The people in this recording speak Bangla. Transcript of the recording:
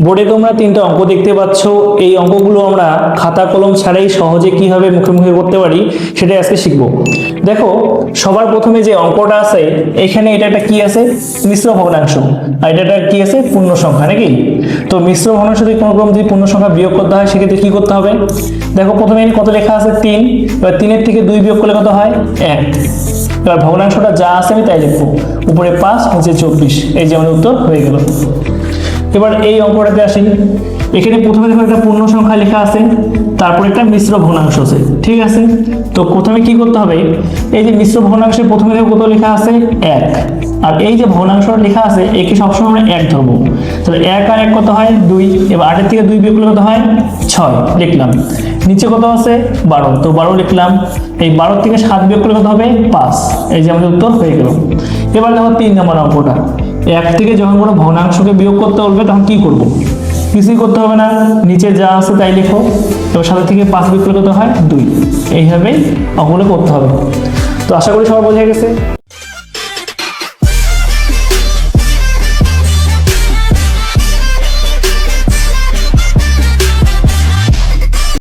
বোর্ডে তোমরা তিনটা অঙ্ক দেখতে পাচ্ছ। এই অঙ্কগুলো আমরা খাতা কলম ছাড়াই সহজে কিভাবে মুখে মুখে করতে পারি সেটাই আজকে শিখবো। দেখো, সবার প্রথমে যে অঙ্কটা আছে এখানে এটা একটা কি আছে, মিশ্র ভগ্নাংশ, আর এটা কি আছে, পূর্ণ সংখ্যা, নাকি? তো মিশ্র ভগ্নাংশ থেকে কোনো ক্রম যদি পূর্ণ সংখ্যা বিয়োগ করতে হয় সেক্ষেত্রে কি করতে হবে? দেখো, প্রথমে কত লেখা আছে, 3। এবার 3 থেকে 2 বিয়োগ করলে কত হয়, 1। এবার ভগ্নাংশটা যা আছে আমি তাই লিখবো, উপরে 5 নিচে 24, এই যে আমাদের উত্তর হয়ে গেল। এবার এই অঙ্কটাতে আসি। এখানে প্রথমে দেখো একটা পূর্ণ সংখ্যা লেখা আছে, তারপর একটা মিশ্র ভগ্নাংশ আছে, ঠিক আছে? তো প্রথমে কি করতে হবে, এই যে মিশ্র ভগ্নাংশে প্রথমে দেখো কত লেখা আছে, 1। আর এই যে ভগ্নাংশ লেখা আছে একে সবসময় আমরা 1 ধরবো। তাহলে 1 আর 1 কত হয়, 2। এবার 8 থেকে 2 বিয়োগ করলে কত হয়, 6 লিখলাম। নিচে কত আছে, 12, তো 12 লিখলাম। এই 12 থেকে 7 বিয়োগ করলে কত হবে, 5, এই যে আমাদের উত্তর হয়ে গেল। এবার দেখো 3 নম্বর অঙ্কটা। 1 থেকে যখন কোনো ভগ্নাংশকে বিয়োগ করতে বলবে তখন কি করব? কিছুই করতে হবে না, নিচে যা আছে তাই লেখো। এবার 7 থেকে 5 বিয়োগ করলে কত হয়, 2। এইভাবেই অঙ্কগুলো করতে হবে। তো আশা করি সবার বোঝা গেছে।